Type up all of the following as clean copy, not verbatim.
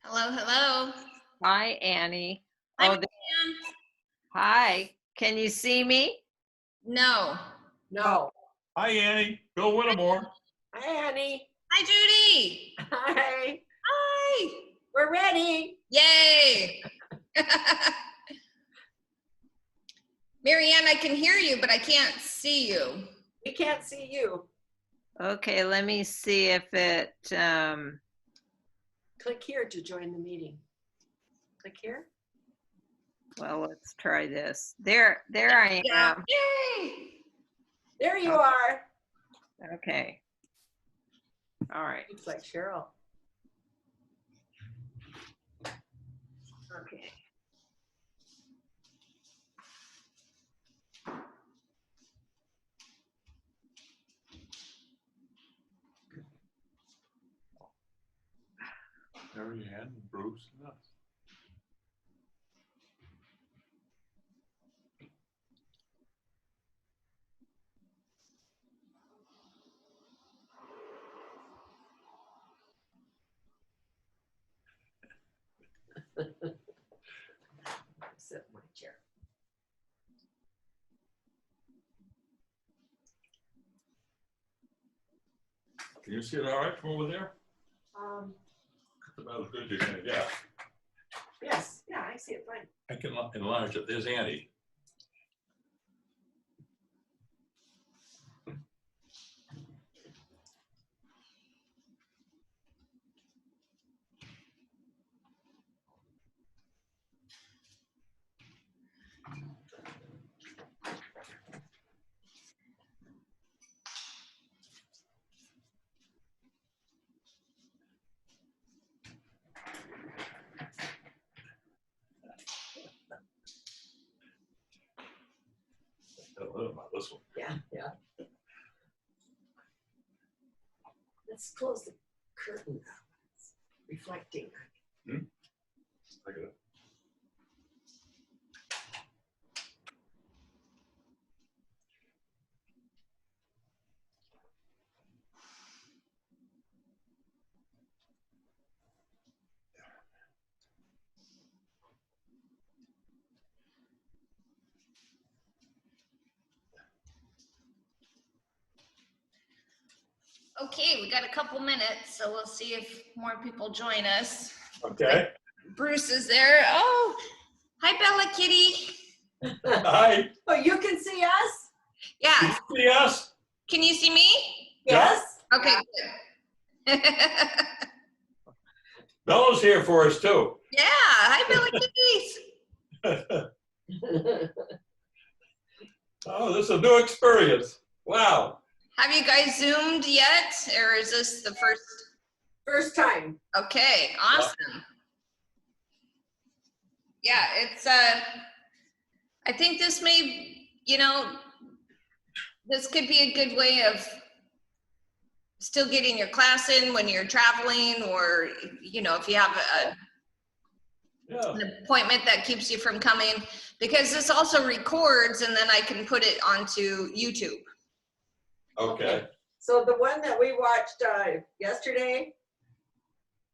Hello, hello. Hi, Annie. Hi, Oh, Marianne. hi. Can you see me? No. No. Hi, Annie. Bill Whittemore. Hi, Annie. Hi, Judy. Hi. Hi. We're ready. Yay. Marianne, I can hear you, but I can't see you. We can't see you. Okay, let me see if it, Click here to join the meeting. Click here. well, let's try this. There I am. Yay. There you Okay. are. Okay. All right. Looks like Cheryl. Okay. Mary Ann, Bruce, and us. Sit in my chair. Can you see it all right from over there? That's about as good as you're gonna get. Yes. Yeah, I see it fine. I can enlarge it. There's Annie. I don't know about this one. Yeah. Let's close the curtain now. It's reflecting. I got it. Okay, we got a couple minutes, so we'll see if more people join us. Okay. Bruce is there. Oh, hi, Bella Kitty. Hi. Oh, you can see us? Yeah. Can you see us? Can you see me? Yes. Okay, good. Bella's here for us too. Yeah. Hi, Bella Kitties. Oh, this is a new experience. Wow. Have you guys Zoomed yet, or is this the first? First time. Okay, awesome. Yeah, it's I think this may, this could be a good way of still getting your class in when you're traveling, or if you have an appointment that keeps you from coming, because this also records and then I can put it onto YouTube. Okay. So the one that we watched yesterday,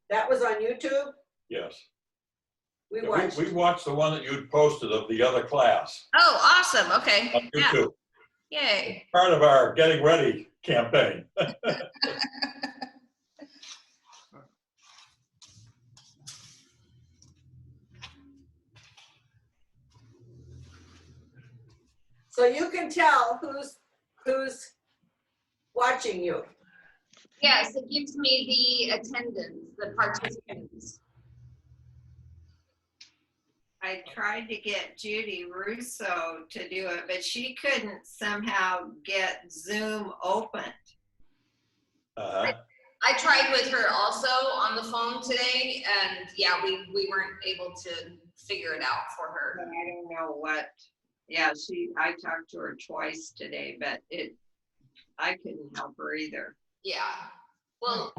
that was on YouTube? Yes. We Yeah, watched. we watched the one that you'd posted of the other class Oh, awesome. Okay. on Yeah. YouTube. Yay. Part of our getting ready campaign. So you can tell who's watching you. Yes, it gives me the attendance, the participants. I tried to get Judy Russo to do it, but she couldn't somehow get Zoom open. I tried with her also on the phone today, and yeah, we weren't able to figure it out for her. I don't know what. Yeah, I talked to her twice today, but I couldn't help her either. Yeah. Well,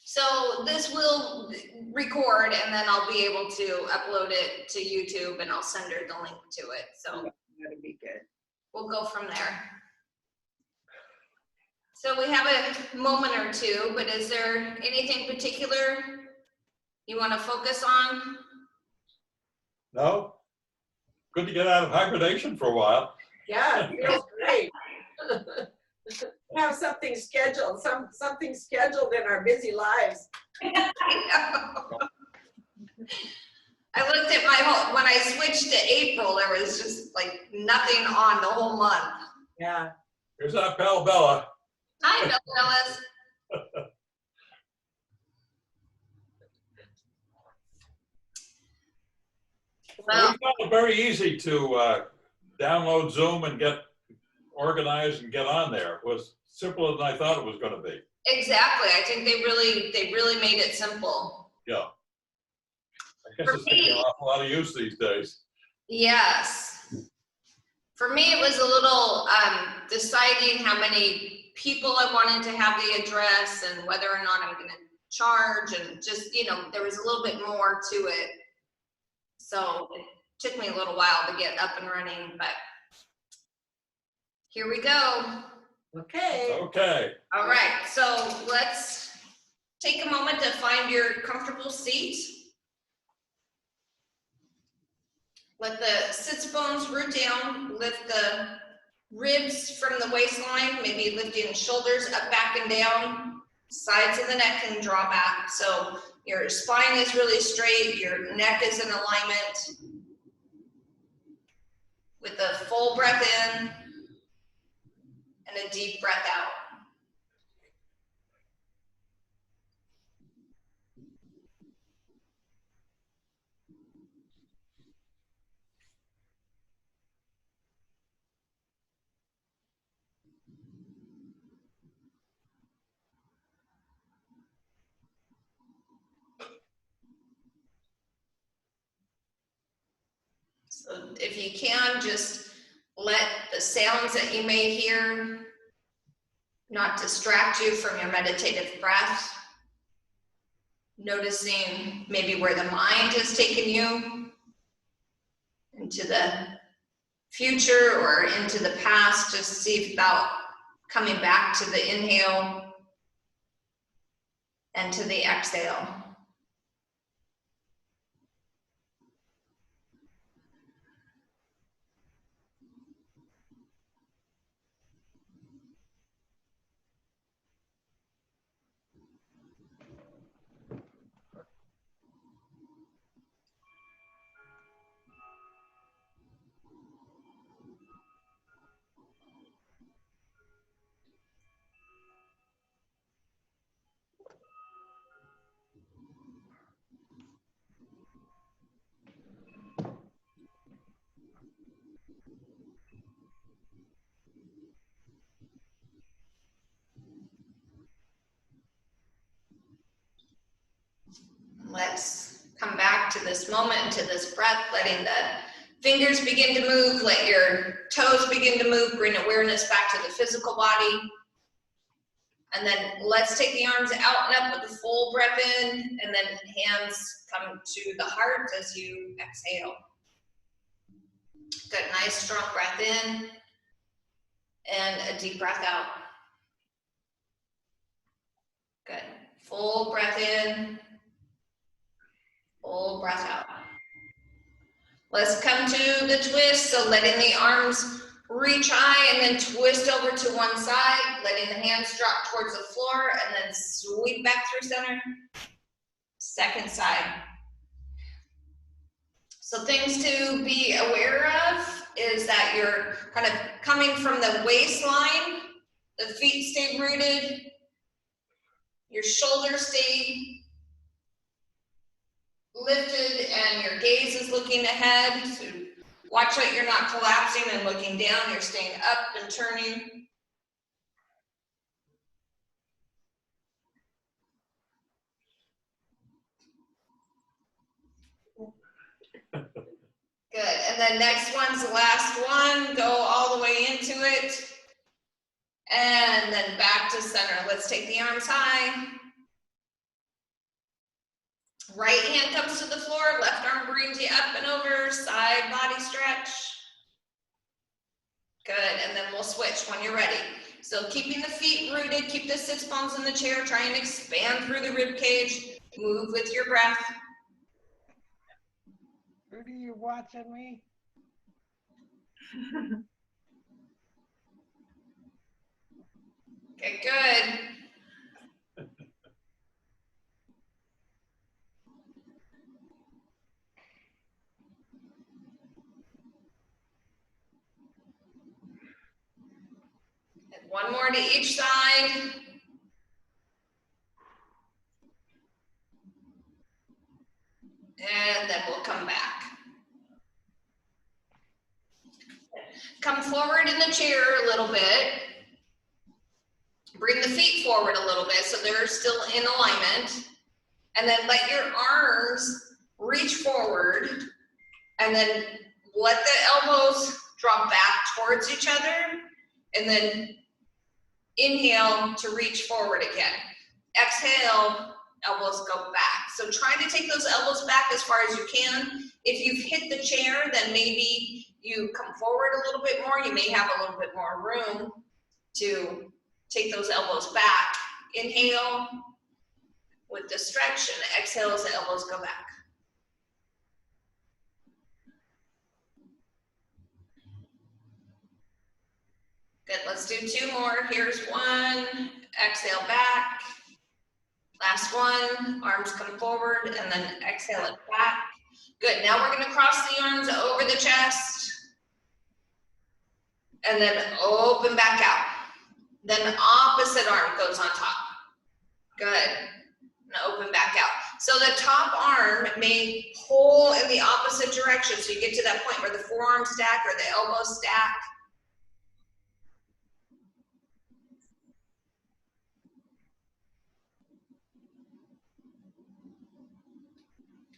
so this will record, and then I'll be able to upload it to YouTube, and I'll send her the link to it. So That'd be good. we'll go from there. So we have a moment or two, but is there anything particular you want to focus on? No? Good to get out of hibernation for a while. Yeah, it feels great. Have something scheduled, something scheduled in our busy lives. I looked at my whole, when I switched to April, there was just like nothing on the whole month. Yeah. Here's our pal Bella. Hi, Bill Ellis. Well, We found it very easy to download Zoom and get organized and get on there. It was simpler than I thought it was gonna be. exactly. I think they really made it simple. Yeah. I guess For it's taking me- an awful lot of use these days. Yes. For me, it was a little deciding how many people I wanted to have the address and whether or not I'm gonna charge, and just, you know, there was a little bit more to it. So it took me a little while to get up and running, but here we go. Okay. Okay. All right, so let's take a moment to find your comfortable seat. Let the sits bones root down, lift the ribs from the waistline, maybe lifting the shoulders up, back, and down. Sides of the neck can draw back. So your spine is really straight, your neck is in alignment. With a full breath in and a deep breath out. So if you can, just let the sounds that you may hear not distract you from your meditative breath. Noticing maybe where the mind has taken you, into the future or into the past. Just see about coming back to the inhale and to the exhale. Let's come back to this moment and to this breath, letting the fingers begin to move, let your toes begin to move, bring awareness back to the physical body. And then let's take the arms out and up with a full breath in, and then hands come to the heart as you exhale. Good, nice strong breath in and a deep breath out. Good, full breath in, full breath out. Let's come to the twist, so letting the arms reach high and then twist over to one side, letting the hands drop towards the floor and then sweep back through center. Second side. So things to be aware of is that you're kind of coming from the waistline, the feet stay rooted, your shoulders stay lifted, and your gaze is looking ahead. So watch that you're not collapsing and looking down, you're staying up and turning. Good, and then next one's the last one. Go all the way into it. And then back to center. Let's take the arms high. Right hand comes to the floor, left arm brings you up and over, side body stretch. Good, and then we'll switch when you're ready. So keeping the feet rooted, keep the sits bones in the chair, try and expand through the rib cage. Move with your breath. Rudy, you watching me? Okay, good. And one more to each side. And then we'll come back. Come forward in the chair a little bit. Bring the feet forward a little bit so they're still in alignment. And then let your arms reach forward. And then let the elbows drop back towards each other. And then inhale to reach forward again. Exhale, elbows go back. So try to take those elbows back as far as you can. If you've hit the chair, then maybe you come forward a little bit more. You may have a little bit more room to take those elbows back. Inhale with the stretch, and exhale as the elbows go back. Good, let's do two more. Here's one. Exhale back. Last one. Arms come forward, and then exhale it back. Good, now we're gonna cross the arms over the chest. And then open back out. Then opposite arm goes on top. Good. Now open back out. So the top arm may pull in the opposite direction. So you get to that point where the forearms stack or the elbows stack.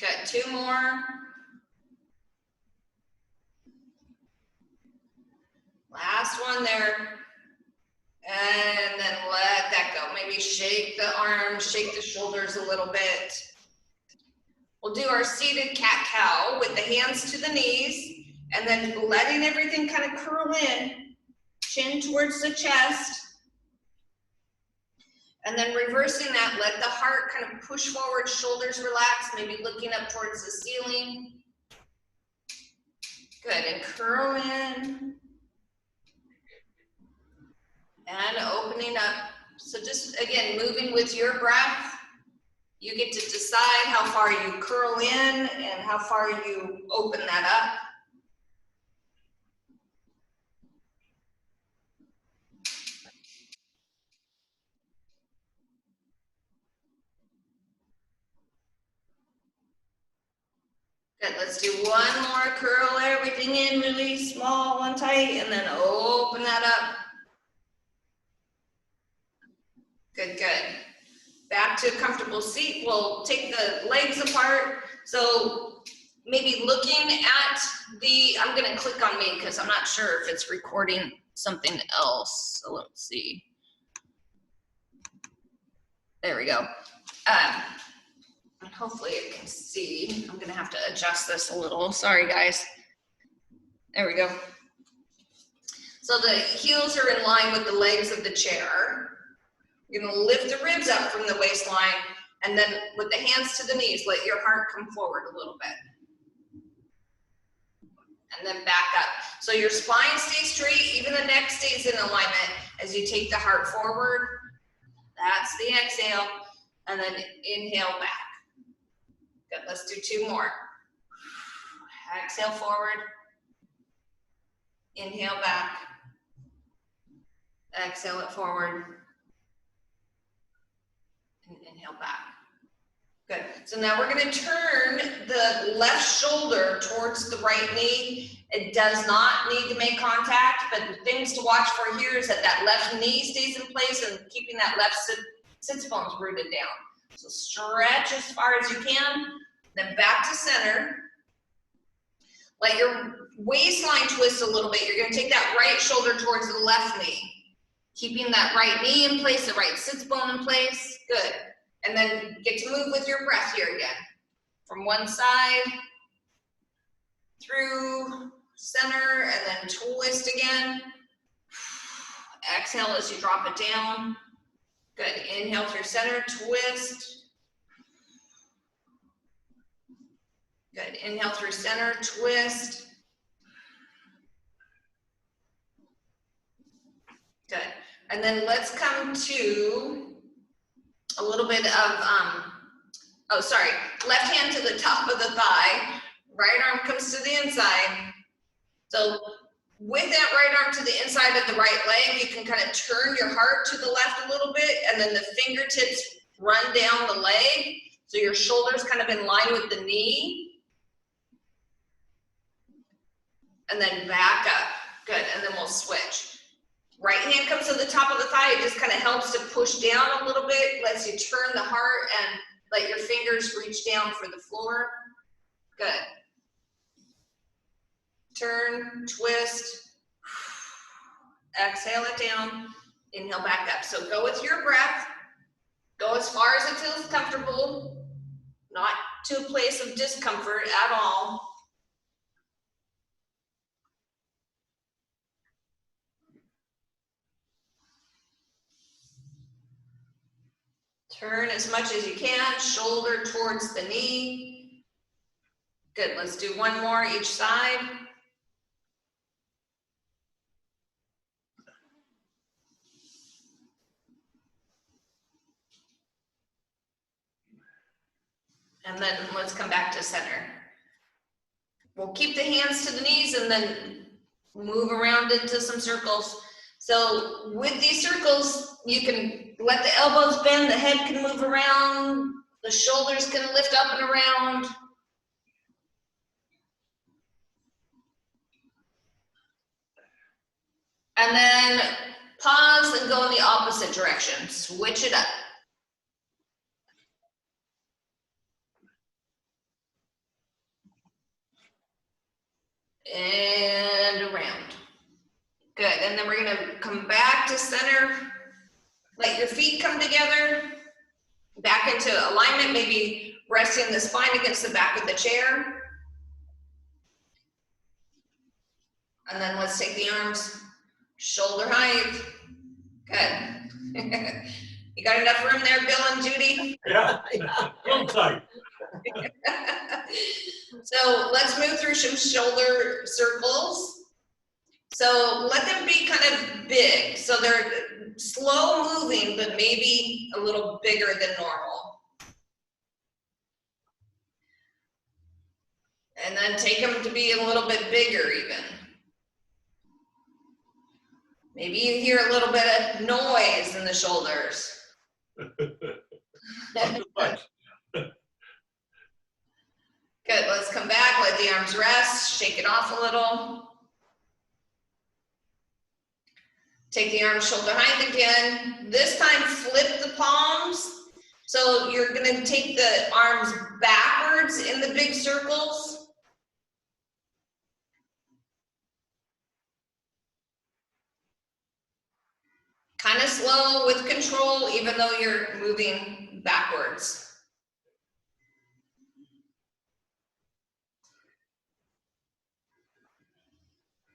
Good, two more. Last one there. And then let that go. Maybe shake the arms, shake the shoulders a little bit. We'll do our seated cat-cow with the hands to the knees and then letting everything kind of curl in, chin towards the chest. And then reversing that, let the heart kind of push forward, shoulders relax, maybe looking up towards the ceiling. Good, and curl in. And opening up. So just, again, moving with your breath. You get to decide how far you curl in and how far you open that up. Good, let's do one more. Curl everything in really small, one tight, and then open that up. Good, good. Back to a comfortable seat. We'll take the legs apart. So maybe looking at the, I'm gonna click on me because I'm not sure if it's recording something else. So let's see. There we go. And hopefully it can see. I'm gonna have to adjust this a little. Sorry guys. There we go. So the heels are in line with the legs of the chair. You're gonna lift the ribs up from the waistline, and then with the hands to the knees, let your heart come forward a little bit. And then back up. So your spine stays straight, even the neck stays in alignment as you take the heart forward. That's the exhale, and then inhale back. Good, let's do two more. Exhale forward. Inhale back. Exhale it forward. And inhale back. Good. So now we're going to turn the left shoulder towards the right knee. It does not need to make contact, but the things to watch for here is that that left knee stays in place and keeping that left sits bones rooted down. So stretch as far as you can, then back to center. Let your waistline twist a little bit. You're going to take that right shoulder towards the left knee. Keeping that right knee in place, the right sits bone in place. Good. And then get to move with your breath here again. From one side, through center, and then twist again. Exhale as you drop it down. Good. Inhale through center, twist. Good. Inhale through center, twist. Good. And then let's come to a little bit of, oh, sorry, left hand to the top of the thigh, right arm comes to the inside. So with that right arm to the inside of the right leg, you can kind of turn your heart to the left a little bit, and then the fingertips run down the leg. So your shoulder's kind of in line with the knee. And then back up. Good, and then we'll switch. Right hand comes to the top of the thigh. It just kind of helps to push down a little bit, lets you turn the heart and let your fingers reach down for the floor. Good. Turn, twist, exhale it down, inhale back up. So go with your breath. Go as far as it feels comfortable, not to a place of discomfort at all. Turn as much as you can, shoulder towards the knee. Good, let's do one more each side. And then let's come back to center. We'll keep the hands to the knees and then move around into some circles. So with these circles, you can let the elbows bend, the head can move around, the shoulders can lift up and around. And then pause and go in the opposite direction. Switch it up. And around. Good, and then we're gonna come back to center. Let your feet come together. Back into alignment, maybe resting the spine against the back of the chair. And then let's take the arms shoulder height. Good. You got enough room there, Bill and Judy? Yeah, real tight. So let's move through some shoulder circles. So let them be kind of big. So they're slow moving, but maybe a little bigger than normal. And then take them to be a little bit bigger even. Maybe you hear a little bit of noise in the shoulders. Not too much. Good, let's come back, let the arms rest, shake it off a little. Take the arms shoulder height again. This time flip the palms. So you're gonna take the arms backwards in the big circles. Kind of slow with control, even though you're moving backwards.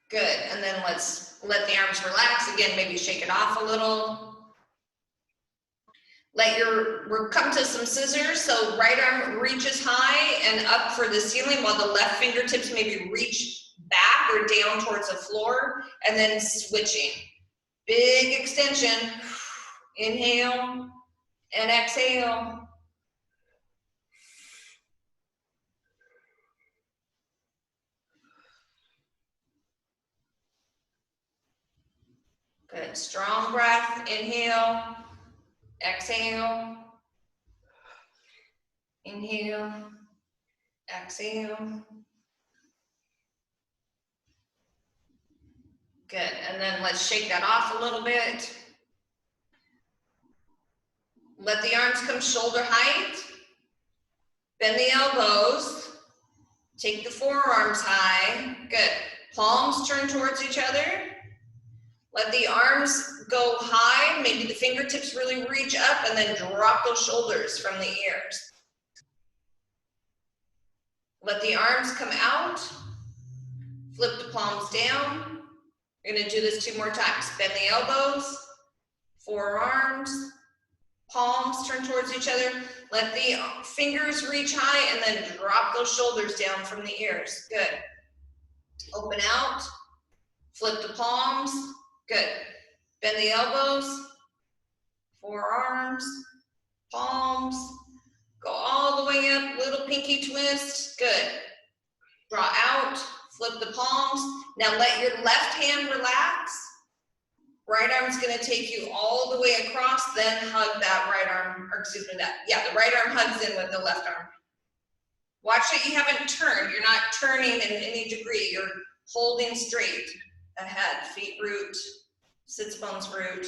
Good, and then let's let the arms relax again, maybe shake it off a little. We'll come to some scissors, so right arm reaches high and up for the ceiling while the left fingertips maybe reach back or down towards the floor, and then switching. Big extension, inhale and exhale. Good, strong breath, inhale, exhale, inhale, exhale. Good, and then let's shake that off a little bit. Let the arms come shoulder height. Bend the elbows. Take the forearms high. Good, palms turn towards each other. Let the arms go high, maybe the fingertips really reach up, and then drop those shoulders from the ears. Let the arms come out, flip the palms down. We're gonna do this 2 more times. Bend the elbows, forearms, palms turn towards each other. Let the fingers reach high and then drop those shoulders down from the ears. Good. Open out, flip the palms. Good. Bend the elbows, forearms, palms. Go all the way up, little pinky twist. Good. Draw out, flip the palms. Now let your left hand relax. Right arm's gonna take you all the way across, then hug that right arm, or excuse me, the right arm hugs in with the left arm. Watch that you haven't turned. You're not turning in any degree. You're holding straight ahead. Feet root, sits bones root.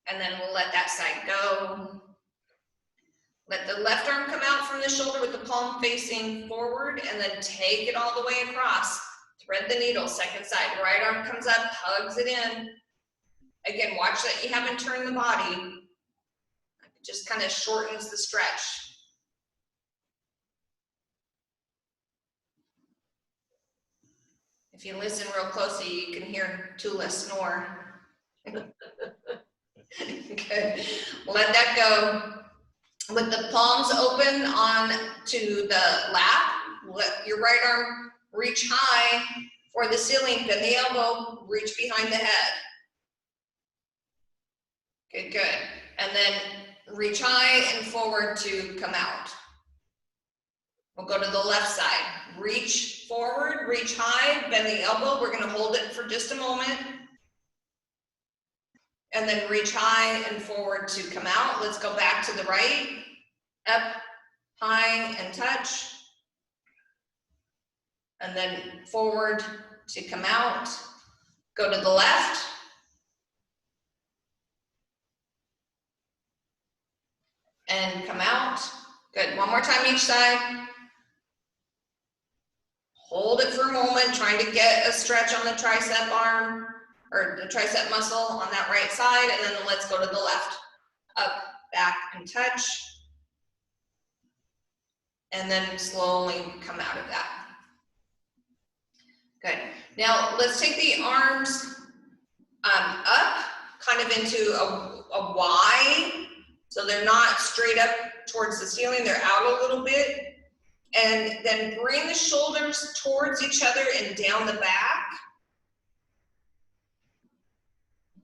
And then we'll let that side go. Let the left arm come out from the shoulder with the palm facing forward, and then take it all the way across. Thread the needle, second side. Right arm comes up, hugs it in. Again, watch that you haven't turned the body. It just kind of shortens the stretch. If you listen real closely, you can hear Tula snore. Good. Let that go. With the palms open on to the lap, let your right arm reach high for the ceiling, bend the elbow, reach behind the head. Good, good. And then reach high and forward to come out. We'll go to the left side. Reach forward, reach high, bend the elbow. We're gonna hold it for just a moment. And then reach high and forward to come out. Let's go back to the right. Up, high, and touch. And then forward to come out. Go to the left. And come out. Good, one more time each side. Hold it for a moment, trying to get a stretch on the tricep arm, or the tricep muscle on that right side, and then let's go to the left. Up, back, and touch. And then slowly come out of that. Good. Now let's take the arms up, kind of into a Y, so they're not straight up towards the ceiling, they're out a little bit. And then bring the shoulders towards each other and down the back.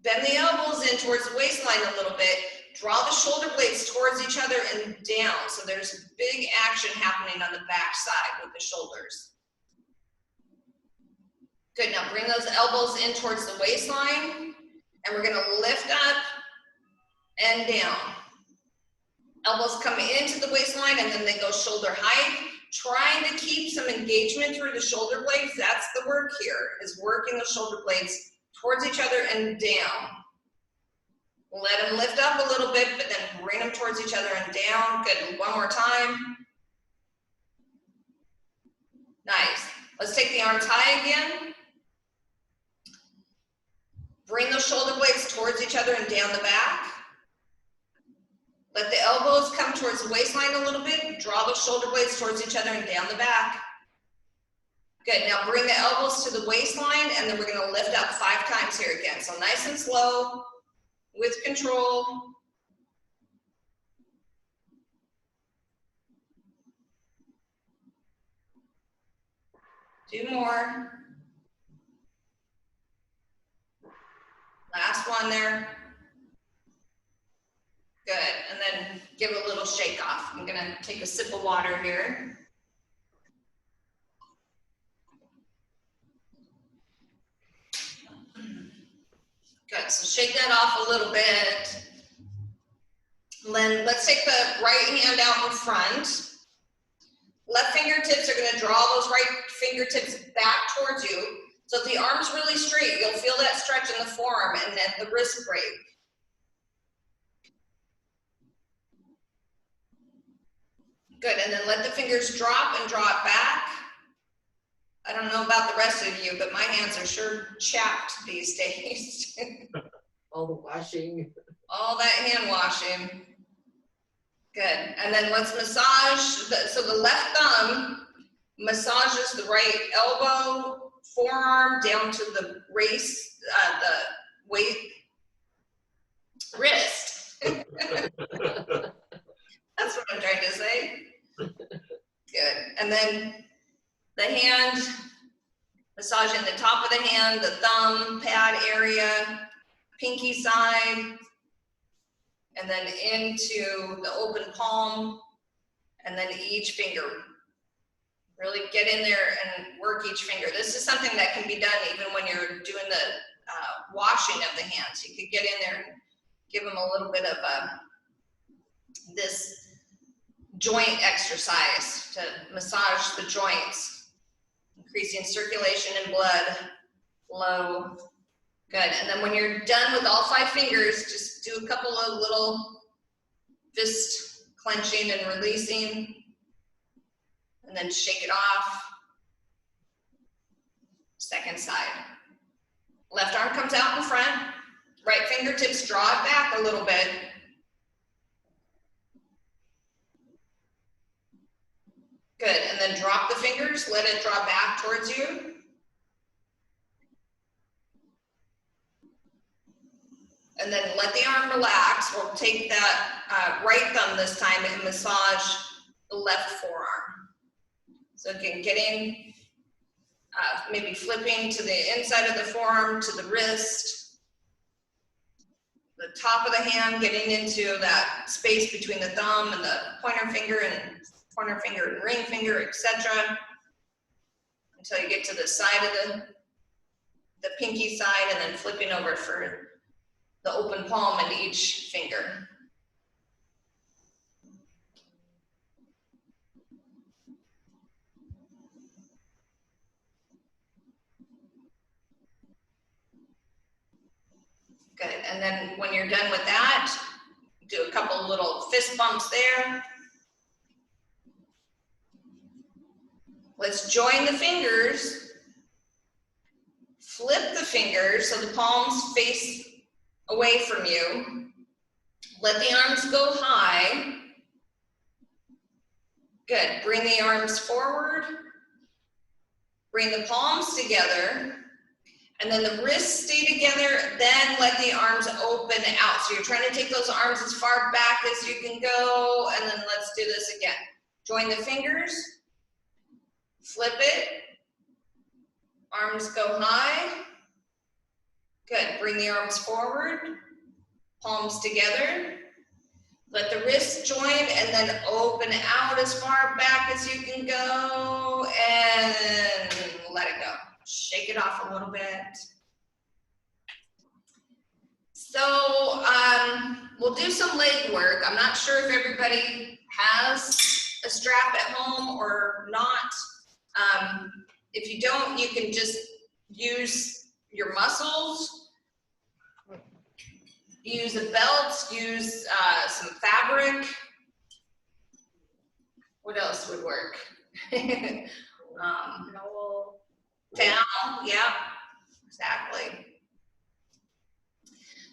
Bend the elbows in towards the waistline a little bit. Draw the shoulder blades towards each other and down. So there's big action happening on the back side with the shoulders. Good, now bring those elbows in towards the waistline, and we're gonna lift up and down. Elbows come into the waistline and then they go shoulder height. Trying to keep some engagement through the shoulder blades. That's the work here, is working the shoulder blades towards each other and down. Let them lift up a little bit, but then bring them towards each other and down. Good, one more time. Nice. Let's take the arms high again. Bring those shoulder blades towards each other and down the back. Let the elbows come towards the waistline a little bit. Draw those shoulder blades towards each other and down the back. Good, now bring the elbows to the waistline, and then we're gonna lift up 5 times here again. So nice and slow, with control. Two more. Last one there. Good, and then give a little shake off. I'm gonna take a sip of water here. Good, so shake that off a little bit. Then let's take the right hand out in front. Left fingertips are gonna draw those right fingertips back towards you. So if the arm's really straight, you'll feel that stretch in the forearm and then the wrist break. Good, and then let the fingers drop and draw it back. I don't know about the rest of you, but my hands are sure chapped these days. All the washing. All that hand washing. Good, and then let's massage, so the left thumb massages the right elbow, forearm down to the wrist, wrist. That's what I'm trying to say. Good. And then the hand, massaging the top of the hand, the thumb pad area, pinky side, and then into the open palm, and then each finger. Really get in there and work each finger. This is something that can be done even when you're doing the washing of the hands. You could get in there and give them a little bit of this joint exercise to massage the joints, increasing circulation and blood flow. Good. And then when you're done with all 5 fingers, just do a couple of little fist clenching and releasing, and then shake it off. Second side. Left arm comes out in front, right fingertips draw it back a little bit. Good, and then drop the fingers, let it draw back towards you. And then let the arm relax. We'll take that right thumb this time and massage the left forearm. So again, getting, maybe flipping to the inside of the forearm, to the wrist, the top of the hand, getting into that space between the thumb and the pointer finger and ring finger, etc. Until you get to the side of the pinky side, and then flipping over for the open palm into each finger. Good, and then when you're done with that, do a couple little fist bumps there. Let's join the fingers, flip the fingers so the palms face away from you. Let the arms go high. Good, bring the arms forward. Bring the palms together. And then the wrists stay together, then let the arms open out. So you're trying to take those arms as far back as you can go, and then let's do this again. Join the fingers, flip it, arms go high. Good, bring the arms forward, palms together. Let the wrists join and then open out as far back as you can go, and let it go. Shake it off a little bit. So we'll do some leg work. I'm not sure if everybody has a strap at home or not. If you don't, you can just use your muscles. Use a belt, use some fabric. What else would work? Towel, yeah, exactly.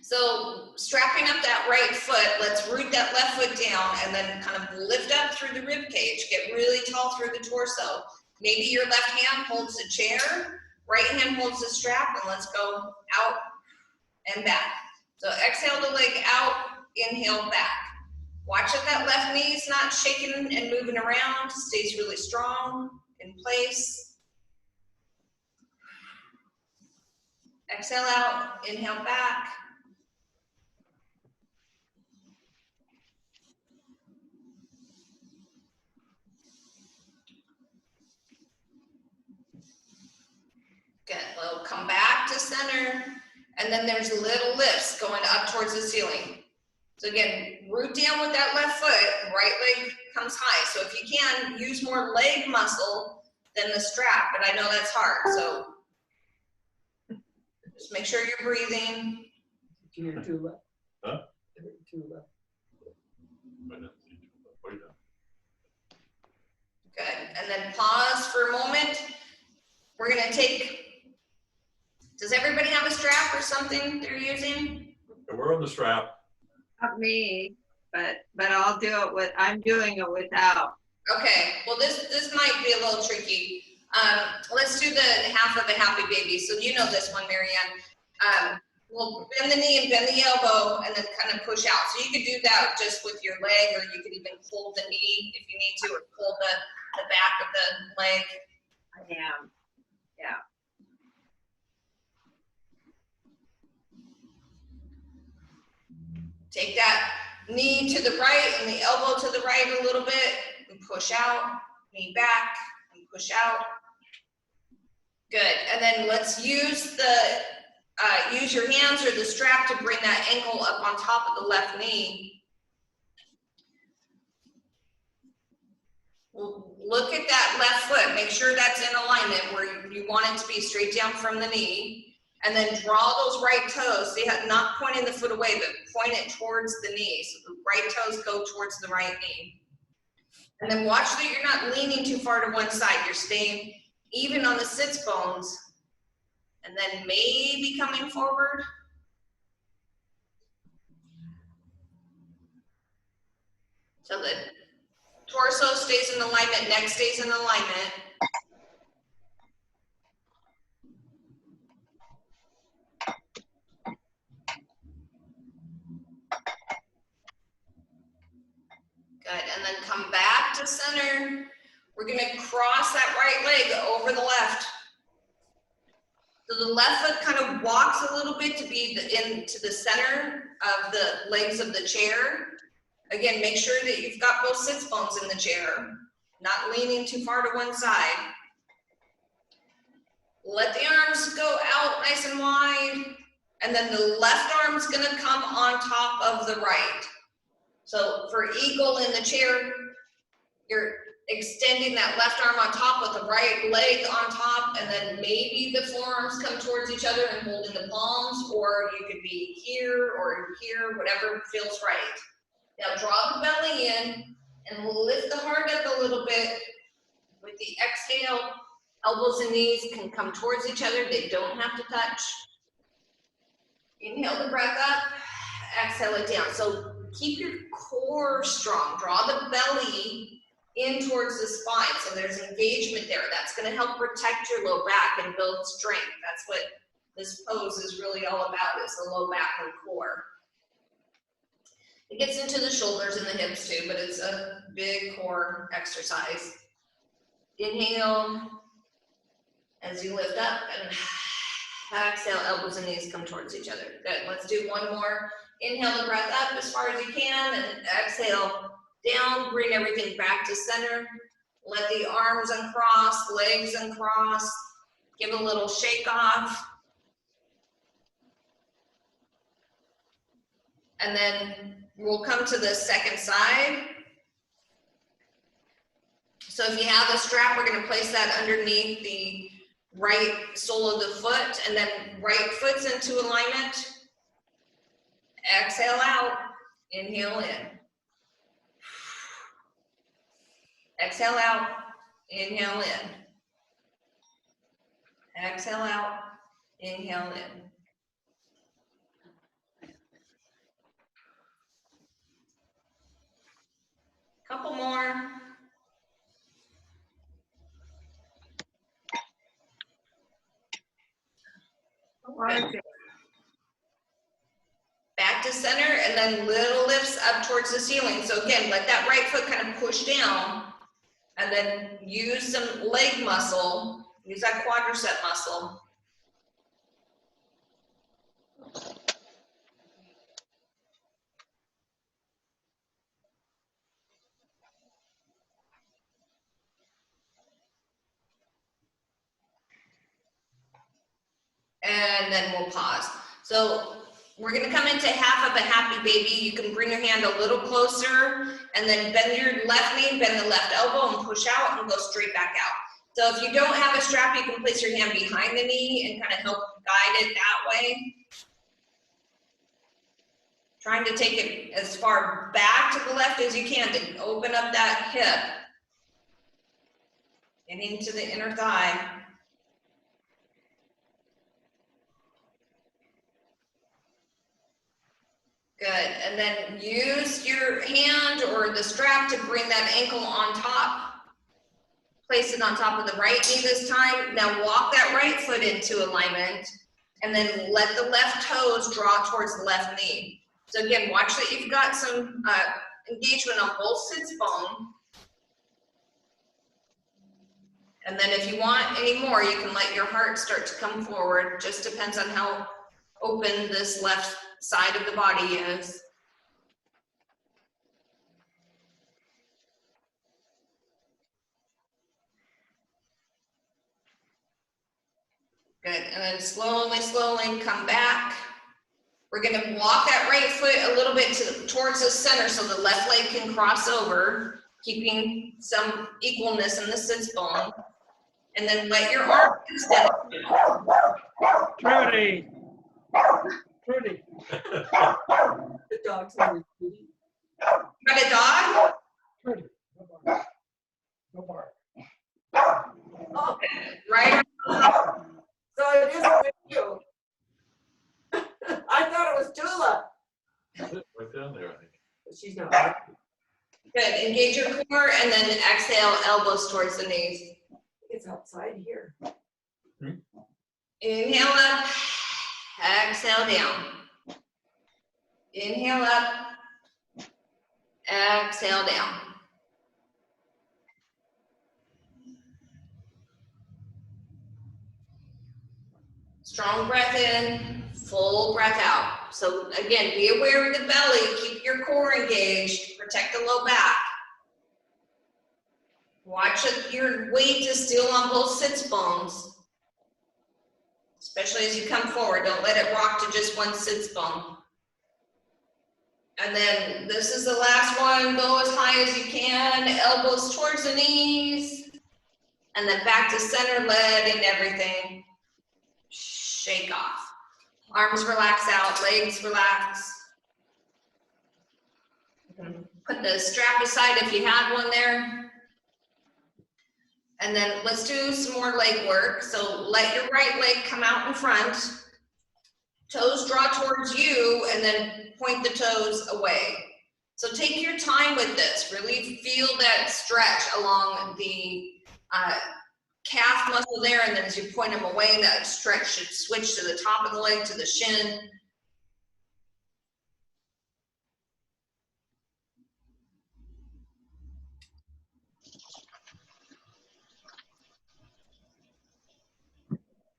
So strapping up that right foot, let's root that left foot down and then kind of lift up through the rib cage, get really tall through the torso. Maybe your left hand holds the chair, right hand holds the strap, and let's go out and back. So exhale the leg out, inhale back. Watch that that left knee is not shaking and moving around, stays really strong in place. Exhale out, inhale back. Good, we'll come back to center, and then there's little lifts going up towards the ceiling. So again, root down with that left foot, right leg comes high. So if you can, use more leg muscle than the strap, but I know that's hard, so just make sure you're breathing. You're too low. Huh? You're too low. Good, and then pause for a moment. We're gonna take, does everybody have a strap or something they're using? We're on the strap. Not me, but I'll do it with, I'm doing it without. Okay, well this might be a little tricky. Let's do the half of a happy baby. So you know this one, Marianne. Well, bend the knee and bend the elbow and then kind of push out. So you could do that just with your leg, or you could even pull the knee if you need to, or pull the back of the leg. I am. Yeah. Take that knee to the right and the elbow to the right a little bit and push out, knee back and push out. Good, and then let's use use your hands or the strap to bring that ankle up on top of the left knee. Look at that left foot, make sure that's in alignment where you want it to be straight down from the knee. And then draw those right toes. See, not pointing the foot away, but point it towards the knee. So the right toes go towards the right knee. And then watch that you're not leaning too far to one side. You're staying even on the sits bones. And then maybe coming forward. So the torso stays in alignment, neck stays in alignment. Good, and then come back to center. We're gonna cross that right leg over the left. So the left foot kind of walks a little bit to be into the center of the legs of the chair. Again, make sure that you've got both sits bones in the chair, not leaning too far to one side. Let the arms go out nice and wide, and then the left arm's gonna come on top of the right. So for eagle in the chair, you're extending that left arm on top with the right leg on top, and then maybe the forearms come towards each other and holding the palms, or you could be here or here, whatever feels right. Now draw the belly in and lift the heart up a little bit. With the exhale, elbows and knees can come towards each other. They don't have to touch. Inhale the breath up, exhale it down. So keep your core strong. Draw the belly in towards the spine. So there's engagement there. That's going to help protect your low back and build strength. That's what this pose is really all about, is the low back and core. It gets into the shoulders and the hips too, but it's a big core exercise. Inhale as you lift up, and exhale, elbows and knees come towards each other. Good, let's do one more. Inhale the breath up as far as you can, and exhale down, bring everything back to center. Let the arms uncross, legs uncross. Give a little shake off. And then we'll come to the second side. So if you have a strap, we're gonna place that underneath the right sole of the foot, and then right foot's into alignment. Exhale out, inhale in. Exhale out, inhale in. Exhale out, inhale in. Couple more. Back to center, and then little lifts up towards the ceiling. So again, let that right foot kind of push down, and then use some leg muscle, use that quadricep muscle. And then we'll pause. So we're gonna come into half of a happy baby. You can bring your hand a little closer, and then bend your left knee, bend the left elbow, and push out and go straight back out. So if you don't have a strap, you can place your hand behind the knee and kind of help guide it that way. Trying to take it as far back to the left as you can to open up that hip and into the inner thigh. Good, and then use your hand or the strap to bring that ankle on top. Place it on top of the right knee this time. Now walk that right foot into alignment and then let the left toes draw towards the left knee. So again, watch that you've got some engagement on both sits bone. And then if you want any more, you can let your heart start to come forward. Just depends on how open this left side of the body is. Good, and then slowly, slowly come back. We're gonna walk that right foot a little bit towards the center so the left leg can cross over, keeping some equalness in the sits bone. And then let your arm extend. Trudy. Trudy. The dog's name is Judy. Got a dog? Trudy. No bark. No bark. Oh, Right. so it isn't with you. I thought it was Tula, Right down there, I think. but she's not. Good, engage your core and then exhale, elbows towards the knees. It's outside here. Inhale up, exhale down. Inhale up, exhale down. Strong breath in, full breath out. So again, be aware of the belly, keep your core engaged, protect the low back. Watch that your weight is still on both sits bones, especially as you come forward. Don't let it rock to just one sits bone. And then this is the last one. Go as high as you can, elbows towards the knees, and then back to center, letting everything shake off. Arms relax out, legs relax. Put the strap aside if you had one there. And then let's do some more leg work. So let your right leg come out in front. Toes draw towards you and then point the toes away. So take your time with this. Really feel that stretch along the calf muscle there, and then as you point them away, that stretch should switch to the top of the leg, to the shin.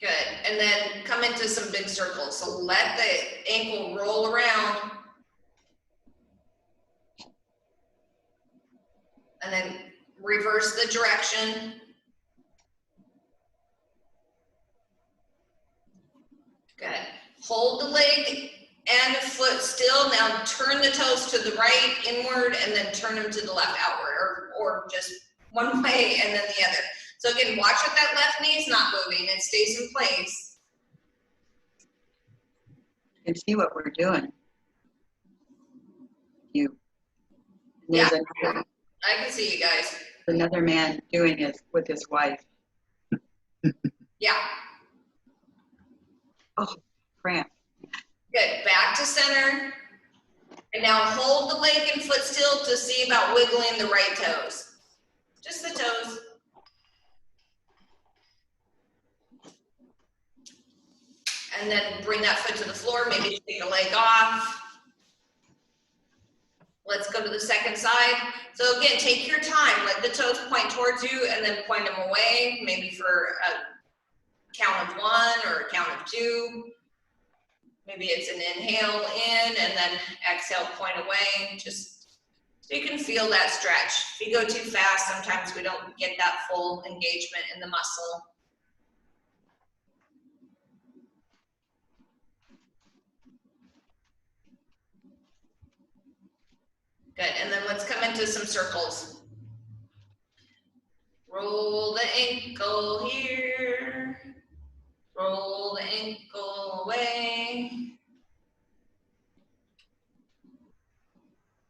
Good, and then come into some big circles. So let the ankle roll around. And then reverse the direction. Good. Hold the leg and the foot still. Now turn the toes to the right, inward, and then turn them to the left, outward, or just one way and then the other. So again, watch that that left knee is not moving. It stays in place. You can see what we're doing. You. Yeah. There's I can see you guys. another man doing it with his wife. Yeah. Oh, cramp. Good. Back to center. And now hold the leg and foot still to see about wiggling the right toes. Just the toes. And then bring that foot to the floor, maybe take a leg off. Let's go to the second side. So again, take your time. Let the toes point towards you and then point them away, maybe for a count of 1 or a count of 2. Maybe it's an inhale in and then exhale, point away. Just so you can feel that stretch. If you go too fast, sometimes we don't get that full engagement in the muscle. Good, and then let's come into some circles. Roll the ankle here. Roll the ankle away.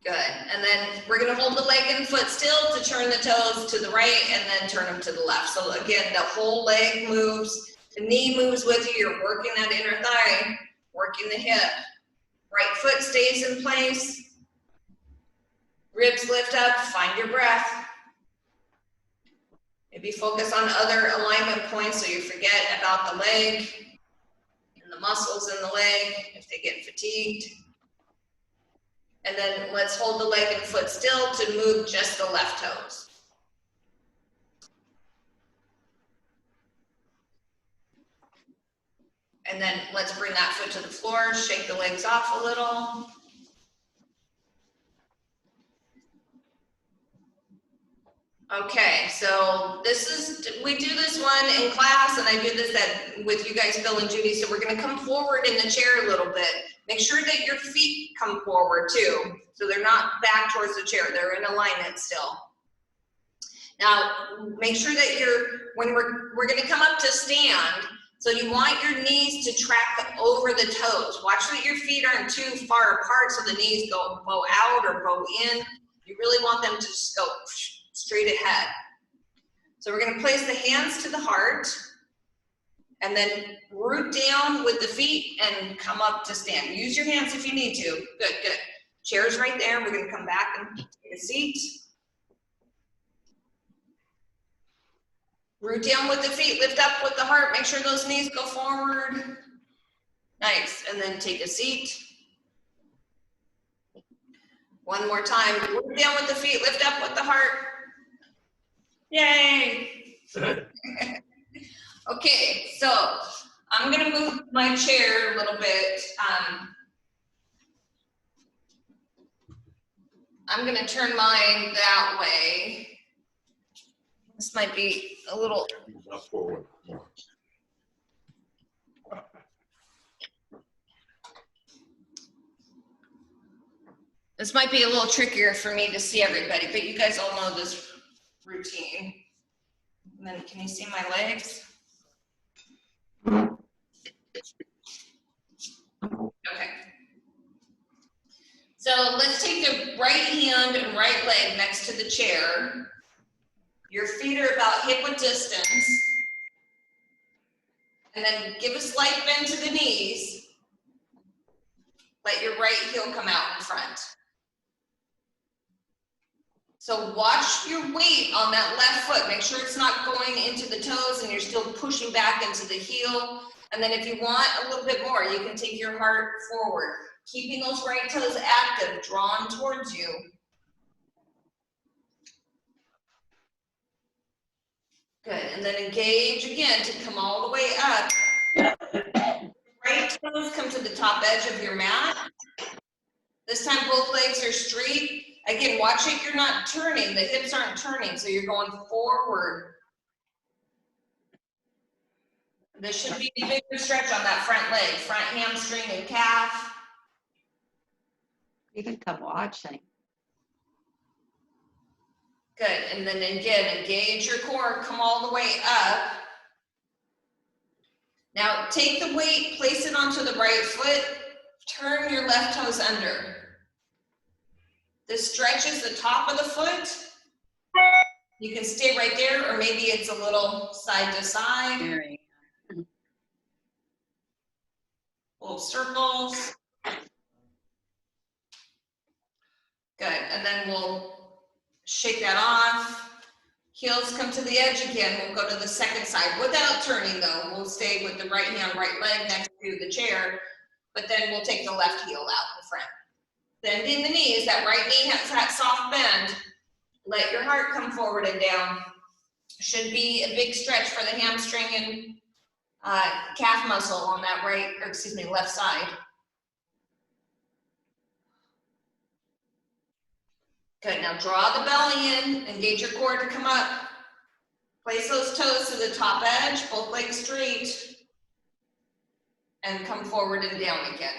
Good, and then we're gonna hold the leg and foot still to turn the toes to the right and then turn them to the left. So again, the whole leg moves, the knee moves with you, you're working that inner thigh, working the hip. Right foot stays in place. Ribs lift up, find your breath. Maybe focus on other alignment points so you forget about the leg and the muscles in the leg if they get fatigued. And then let's hold the leg and foot still to move just the left toes. And then let's bring that foot to the floor, shake the legs off a little. Okay, so we do this one in class, and I do this with you guys, Bill and Judy, so we're gonna come forward in the chair a little bit. Make sure that your feet come forward too, so they're not back towards the chair, they're in alignment still. Now, make sure that when we're gonna come up to stand, so you want your knees to track over the toes. Watch that your feet aren't too far apart so the knees bow out or bow in. You really want them to just go straight ahead. So we're gonna place the hands to the heart and then root down with the feet and come up to stand. Use your hands if you need to. Good, good. Chair's right there. We're gonna come back and take a seat. Root down with the feet, lift up with the heart. Make sure those knees go forward. Nice, and then take a seat. One more time, root down with the feet, lift up with the heart. Yay! Okay, so I'm gonna move my chair a little bit. I'm gonna turn mine that way. This might be a little. Up forward more. This might be a little trickier for me to see everybody, but you guys all know this routine. And then can you see my legs? Okay. So let's take the right hand and right leg next to the chair. Your feet are about hip-width distance. And then give a slight bend to the knees. Let your right heel come out in front. So watch your weight on that left foot. Make sure it's not going into the toes and you're still pushing back into the heel. And then if you want a little bit more, you can take your heart forward. Keeping those right toes active, drawn towards you. Good, and then engage again to come all the way up. Right toes come to the top edge of your mat. This time both legs are straight. Again, watch it, you're not turning, the hips aren't turning, so you're going forward. There should be a bigger stretch on that front leg, front hamstring and calf. You can come watching. Good, and then again, engage your core, come all the way up. Now take the weight, place it onto the right foot, turn your left toes under. This stretches the top of the foot. You can stay right there, or maybe it's a little side to side. Mary. Little circles. Good, and then we'll shake that off. Heels come to the edge again. We'll go to the second side without turning though. We'll stay with the right hand, right leg next to the chair, but then we'll take the left heel out in front. Bending the knees, that right knee has that soft bend. Let your heart come forward and down. Should be a big stretch for the hamstring and calf muscle on that left side. Good, now draw the belly in, engage your core to come up. Place those toes to the top edge, both legs straight, and come forward and down again.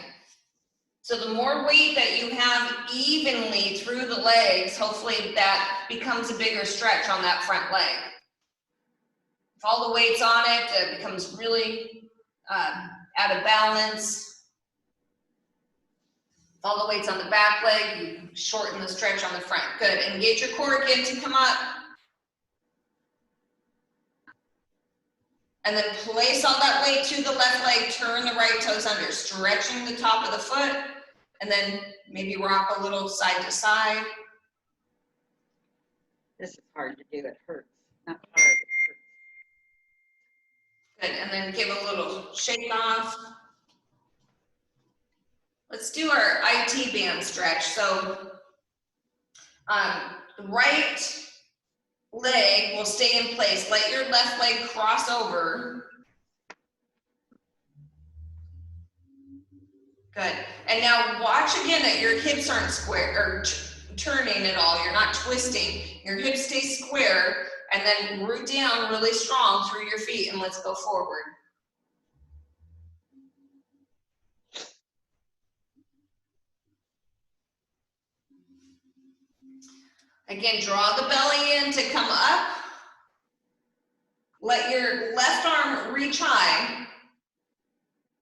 So the more weight that you have evenly through the legs, hopefully that becomes a bigger stretch on that front leg. If all the weight's on it, it becomes really out of balance. If all the weight's on the back leg, you shorten the stretch on the front. Good, engage your core again to come up. And then place all that weight to the left leg, turn the right toes under, stretching the top of the foot, and then maybe rock a little side to side. This is hard to do. It hurts. Not hard. It Good, and then give a little shake off. Let's do our IT band stretch. So the right leg will stay in place. Let your left leg cross over. Good. And now watch again that your hips aren't square or turning at all. You're not twisting. Your hips stay square, and then root down really strong through your feet, and let's go forward. Again, draw the belly in to come up. Let your left arm reach high,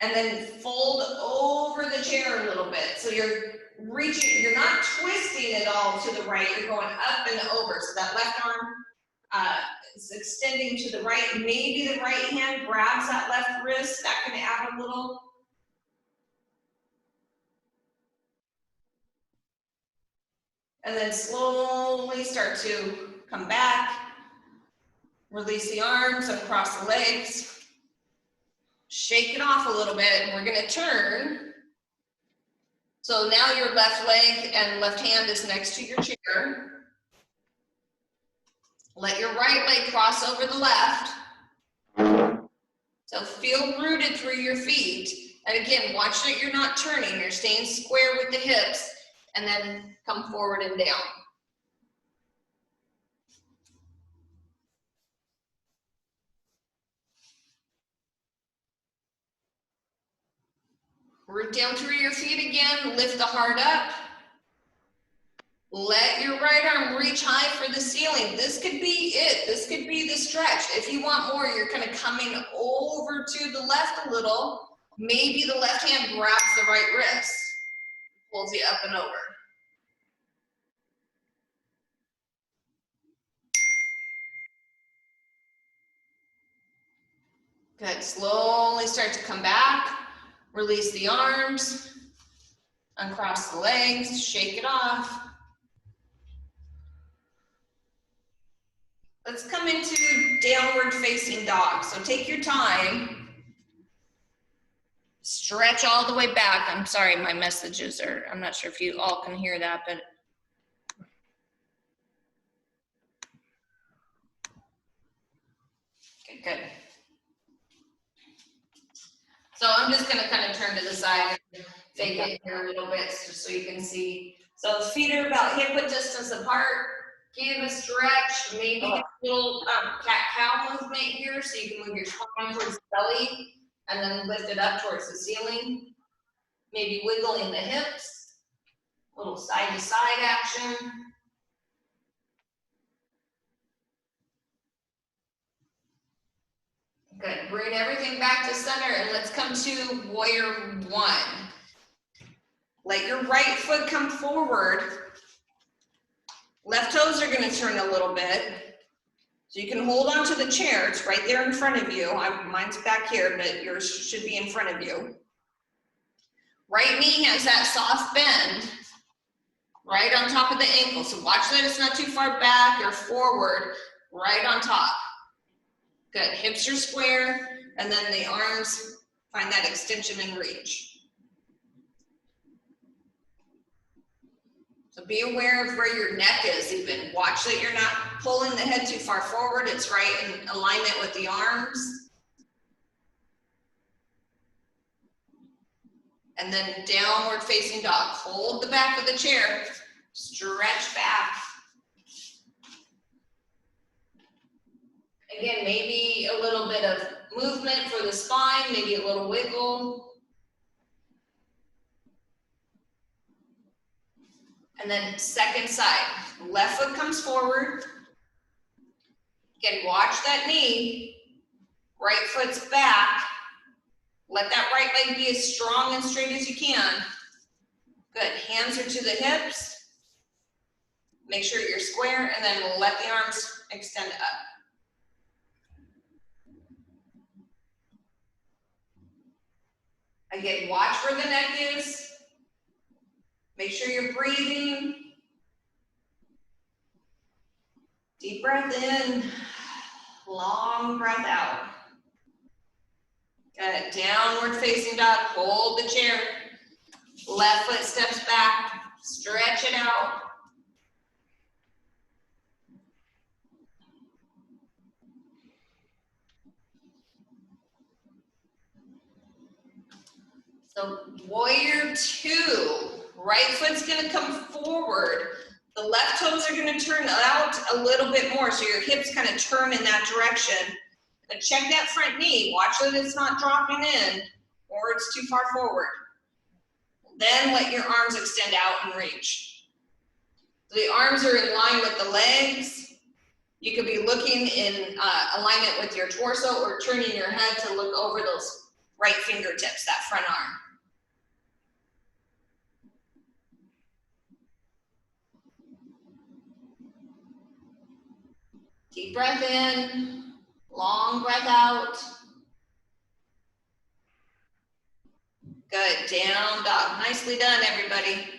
and then fold over the chair a little bit. So you're reaching, you're not twisting it all to the right, you're going up and over. So that left arm is extending to the right. Maybe the right hand grabs that left wrist. That can add a little. And then slowly start to come back. Release the arms, uncross the legs. Shake it off a little bit, and we're gonna turn. So now your left leg and left hand is next to your chair. Let your right leg cross over the left. So feel rooted through your feet. And again, watch that you're not turning, you're staying square with the hips, and then come forward and down. Root down through your feet again, lift the heart up. Let your right arm reach high for the ceiling. This could be it. This could be the stretch. If you want more, you're kind of coming over to the left a little. Maybe the left hand grabs the right wrist, pulls you up and over. Good. Slowly start to come back. Release the arms. Uncross the legs. Shake it off. Let's come into downward facing dog. So take your time. Stretch all the way back. I'm sorry, my messages are, I'm not sure if you all can hear that, but. Okay, good. So I'm just gonna kind of turn to the side and fake it here a little bit just so you can see. So feet are about hip width distance apart. Give a stretch, maybe a little cat-cow movement here so you can move your spine towards the belly and then lift it up towards the ceiling. Maybe wiggling the hips, a little side-to-side action. Good, bring everything back to center and let's come to warrior one. Let your right foot come forward. Left toes are gonna turn a little bit. So you can hold on to the chair, it's right there in front of you. Mine's back here, but yours should be in front of you. Right knee has that soft bend right on top of the ankle. So watch that it's not too far back or forward, right on top. Good, hips are square, and then the arms find that extension and reach. So be aware of where your neck is even. Watch that you're not pulling the head too far forward. It's right in alignment with the arms. And then downward facing dog. Hold the back of the chair. Stretch back. Again, maybe a little bit of movement for the spine, maybe a little wiggle. And then second side, left foot comes forward. Again, watch that knee. Right foot's back. Let that right leg be as strong and straight as you can. Good, hands are to the hips. Make sure you're square and then let the arms extend up. Again, watch where the neck is. Make sure you're breathing. Deep breath in, long breath out. Good, downward facing dog, hold the chair. Left foot steps back, stretch it out. So warrior two, right foot's gonna come forward. The left toes are gonna turn out a little bit more, so your hips kind of turn in that direction. But check that front knee, watch that it's not dropping in or it's too far forward. Then let your arms extend out and reach. So the arms are in line with the legs. You could be looking in alignment with your torso or turning your head to look over those right fingertips, that front arm. Deep breath in, long breath out. Good, down dog. Nicely done, everybody.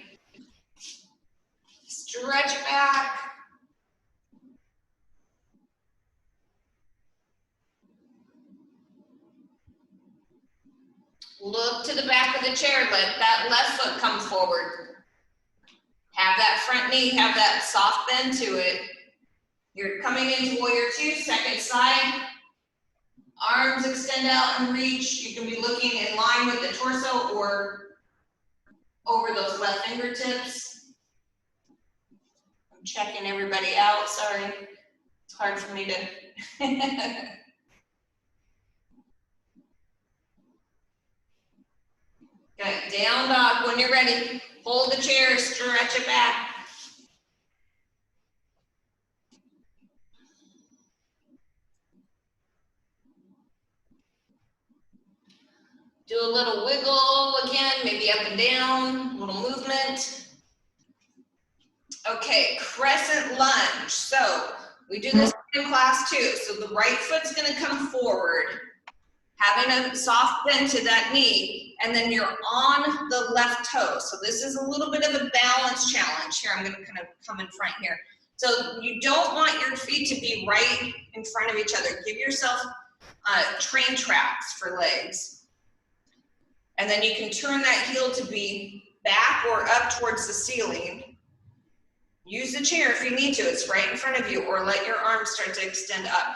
Stretch back. Look to the back of the chair, let that left foot come forward. Have that front knee, have that soft bend to it. You're coming into warrior two, second side. Arms extend out and reach. You can be looking in line with the torso or over those left fingertips. I'm checking everybody out, sorry. It's hard for me to. Good, down dog, when you're ready, hold the chair, stretch it back. Do a little wiggle again, maybe up and down, a little movement. Okay, crescent lunge. So we do this in class too. So the right foot's gonna come forward, having a soft bend to that knee, and then you're on the left toe. So this is a little bit of a balance challenge here. I'm gonna kind of come in front here. So you don't want your feet to be right in front of each other. Give yourself train tracks for legs. And then you can turn that heel to be back or up towards the ceiling. Use the chair if you need to, it's right in front of you, or let your arms start to extend up.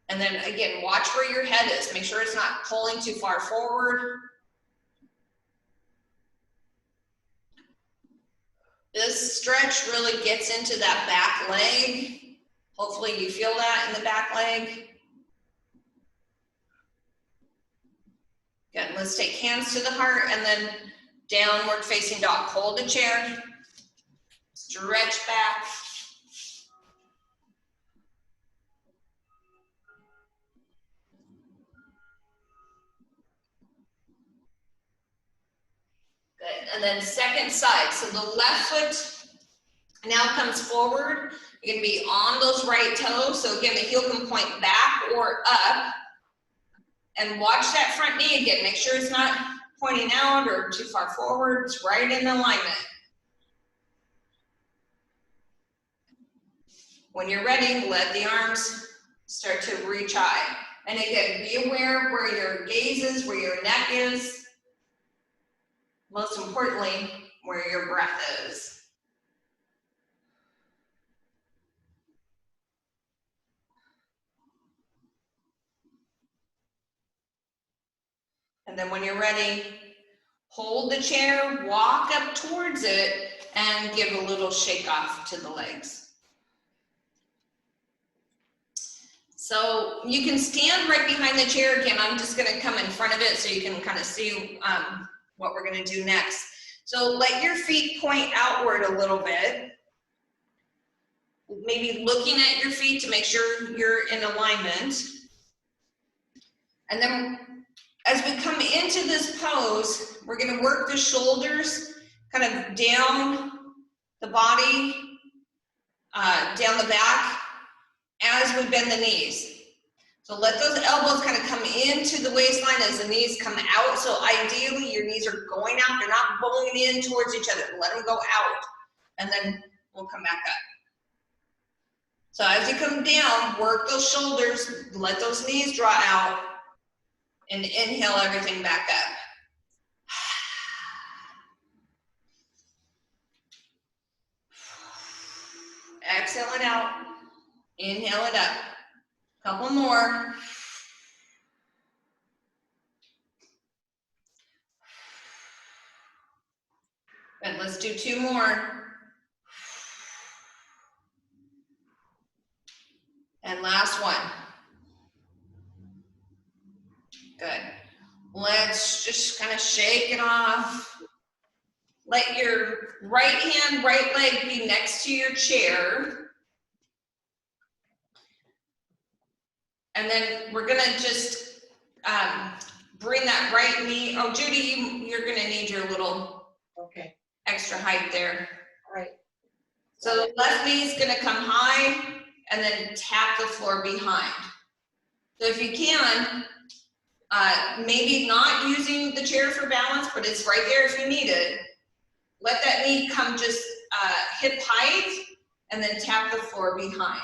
And then again, watch where your head is. Make sure it's not pulling too far forward. This stretch really gets into that back leg. Hopefully you feel that in the back leg. Good, let's take hands to the heart and then downward facing dog. Hold the chair, stretch back. Good, and then second side. So the left foot now comes forward. You're gonna be on those right toes. So again, the heel can point back or up. And watch that front knee again. Make sure it's not pointing out or too far forward. It's right in alignment. When you're ready, let the arms start to reach high. And again, be aware where your gaze is, where your neck is. Most importantly, where your breath is. And then when you're ready, hold the chair, walk up towards it, and give a little shake off to the legs. So you can stand right behind the chair. Again, I'm just gonna come in front of it so you can kind of see what we're gonna do next. So let your feet point outward a little bit. Maybe looking at your feet to make sure you're in alignment. And then as we come into this pose, we're gonna work the shoulders kind of down the body, down the back, as we bend the knees. So let those elbows kind of come into the waistline as the knees come out. So ideally your knees are going out, they're not bowing in towards each other. Let them go out, and then we'll come back up. So as you come down, work those shoulders, let those knees draw out, and inhale everything back up. exhale it out, inhale it up. Couple more. Good, let's do 2 more. And last one. Good. Let's just kind of shake it off. Let your right hand, right leg be next to your chair. And then we're gonna just bring that right knee. Oh, Judy, you're gonna need your little Okay, extra height there. all right. So the left knee is gonna come high and then tap the floor behind. So if you can, maybe not using the chair for balance, but it's right there if you need it. Let that knee come just hip height and then tap the floor behind.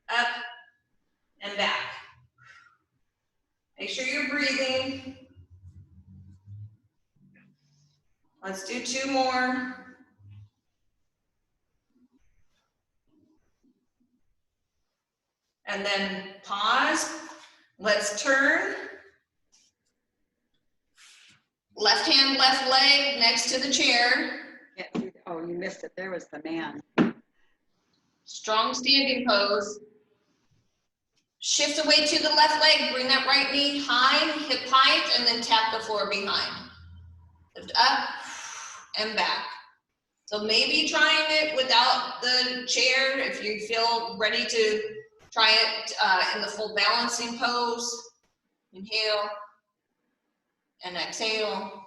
Up and back. Make sure you're breathing. Let's do 2 more. And then pause. Let's turn. Left hand, left leg next to the chair. Oh, you missed it. There was the man. Strong standing pose. Shift away to the left leg. Bring that right knee high, hip height, and then tap the floor behind. Lift up and back. So maybe trying it without the chair if you feel ready to try it in the full balancing pose. Inhale and exhale.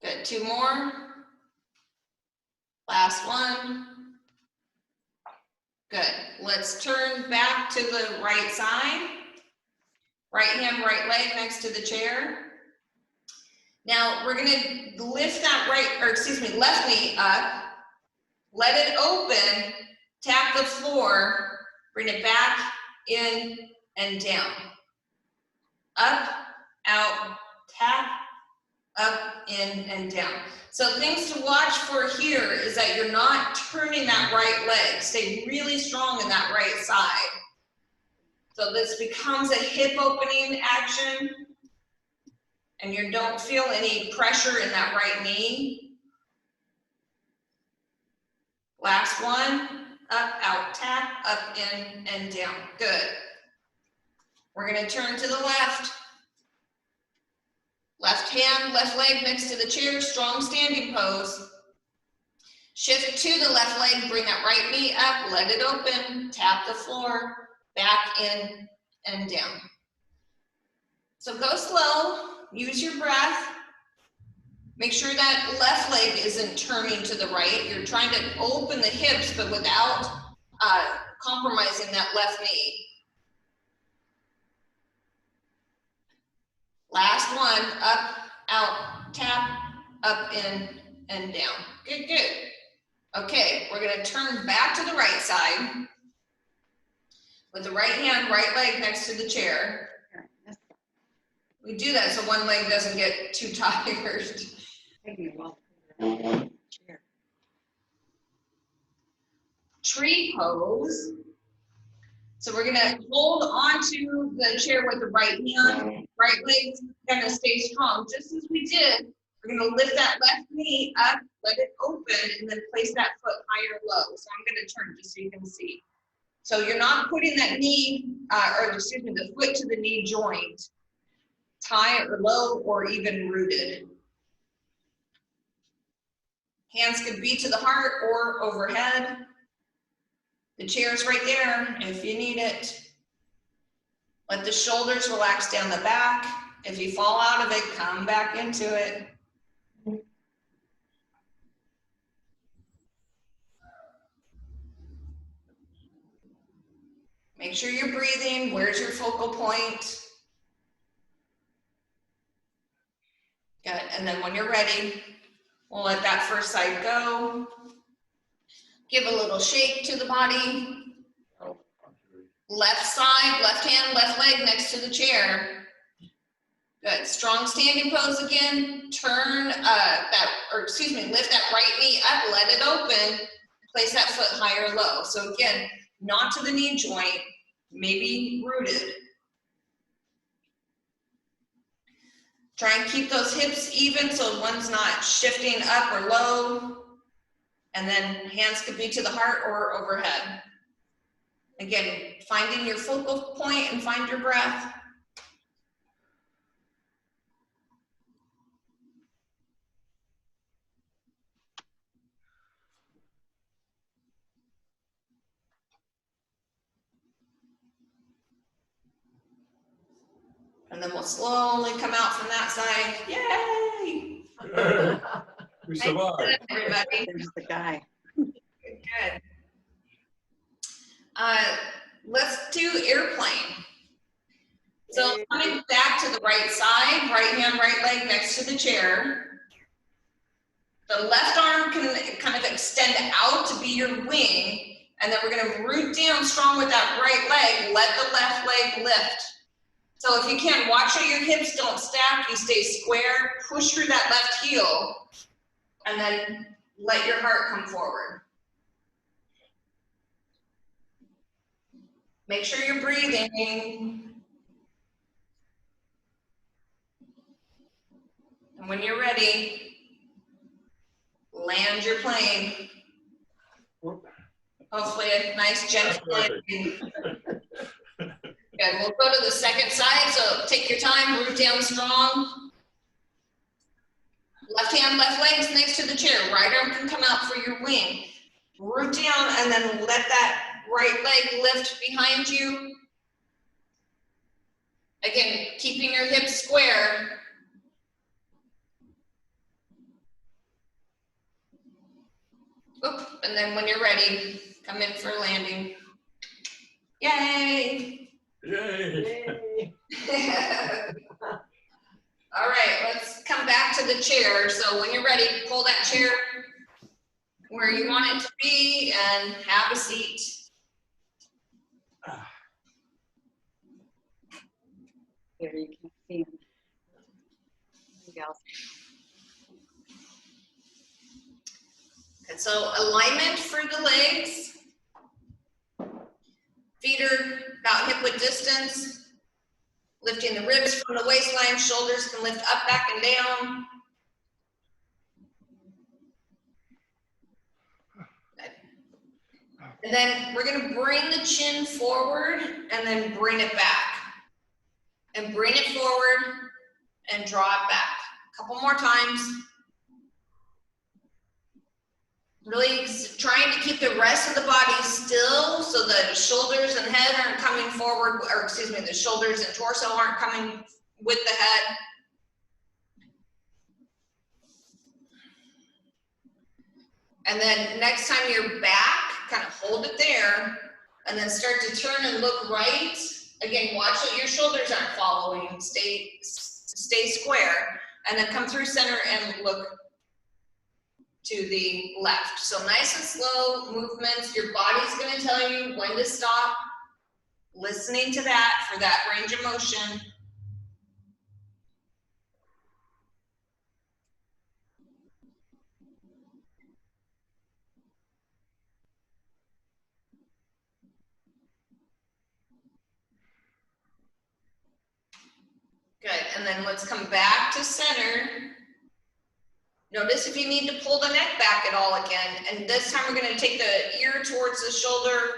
Good, 2 more. Last one. Good, let's turn back to the right side. Right hand, right leg next to the chair. Now we're gonna lift that left knee up. Let it open, tap the floor, bring it back in and down. Up, out, tap, up, in, and down. So things to watch for here is that you're not turning that right leg. Stay really strong in that right side. So this becomes a hip opening action and you don't feel any pressure in that right knee. Last one, up, out, tap, up, in, and down. Good. We're gonna turn to the left. Left hand, left leg next to the chair, strong standing pose. Shift to the left leg, bring that right knee up, let it open, tap the floor, back in and down. So go slow, use your breath. Make sure that left leg isn't turning to the right. You're trying to open the hips, but without compromising that left knee. Last one, up, out, tap, up, in, and down. Good, good. Okay, we're gonna turn back to the right side with the right hand, right leg next to the chair. We do that so one leg doesn't get too tired. Tree pose. So we're gonna hold onto the chair with the right hand, right leg's gonna stay strong, just as we did. We're gonna lift that left knee up, let it open, and then place that foot high or low. So I'm gonna turn just so you can see. So you're not putting that knee, the foot to the knee joint, high or low or even rooted. Hands could be to the heart or overhead. The chair's right there if you need it. Let the shoulders relax down the back. If you fall out of it, come back into it. Make sure you're breathing. Where's your focal point? Good, and then when you're ready, we'll let that first side go. Give a little shake to the body. Left side, left hand, left leg next to the chair. Good. Strong standing pose again. Turn lift that right knee up, let it open. Place that foot high or low. So again, not to the knee joint, maybe rooted. Try and keep those hips even so one's not shifting up or low. And then hands could be to the heart or overhead. Again, finding your focal point and find your breath. And then we'll slowly come out from that side. Yay! We survived. Everybody. There's the guy. Good. Let's do airplane. So coming back to the right side, right hand, right leg next to the chair. The left arm can kind of extend out to be your wing, and then we're gonna root down strong with that right leg, let the left leg lift. So if you can, watch how your hips don't stack, you stay square, push through that left heel, and then let your heart come forward. Make sure you're breathing. And when you're ready, land your plane. Hopefully a nice gentle landing. Good, we'll go to the second side, so take your time, root down strong. Left hand, left leg's next to the chair. Right arm can come out for your wing. Root down and then let that right leg lift behind you. Again, keeping your hips square. Oop, and then when you're ready, come in for landing. Yay! Yay. Yay. All right, let's come back to the chair. So when you're ready, pull that chair where you want it to be and have a seat. Here, you can see him. Somebody else. And so alignment for the legs. Feet are about hip width distance. Lifting the ribs from the waistline, shoulders can lift up, back, and down. And then we're gonna bring the chin forward and then bring it back. And bring it forward and draw it back. A couple more times. Really trying to keep the rest of the body still so the shoulders and head aren't coming forward, or excuse me, the shoulders and torso aren't coming with the head. And then next time you're back, kind of hold it there and then start to turn and look right. Again, watch that your shoulders aren't following. Stay square and then come through center and look to the left. So nice and slow movements. Your body's going to tell you when to stop. Listening to that for that range of motion. Good, and then let's come back to center. Notice if you need to pull the neck back at all again. And this time we're gonna take the ear towards the shoulder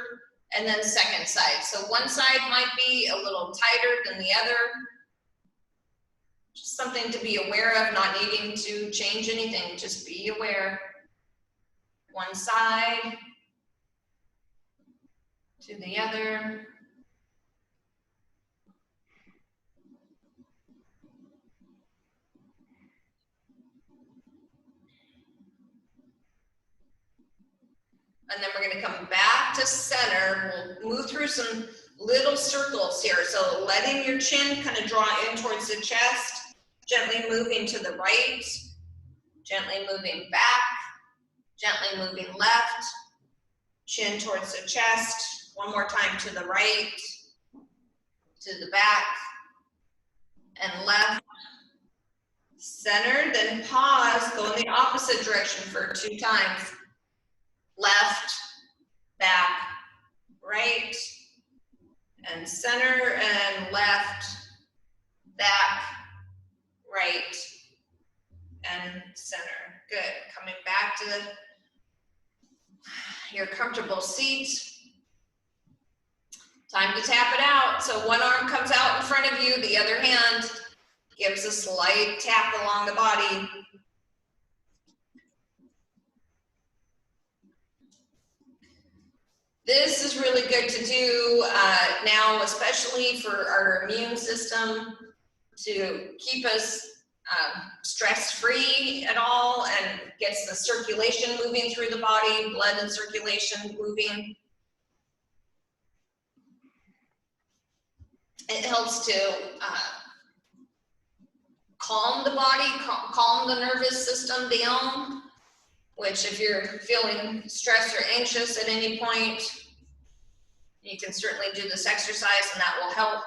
and then second side. So one side might be a little tighter than the other. Just something to be aware of, not needing to change anything, just be aware. One side to the other. And then we're going to come back to center. We'll move through some little circles here. So letting your chin kind of draw in towards the chest, gently moving to the right, gently moving back, gently moving left, chin towards the chest. One more time to the right, to the back, and left, center, then pause, go in the opposite direction for 2 times. Left, back, right, and center, and left, back, right, and center. Good. Coming back to your comfortable seat. Time to tap it out. So one arm comes out in front of you, the other hand gives a slight tap along the body. This is really good to do now, especially for our immune system, to keep us stress-free at all, and gets the circulation moving through the body, blood and circulation moving. It helps to calm the body, calm the nervous system down, which if you're feeling stressed or anxious at any point, you can certainly do this exercise and that will help.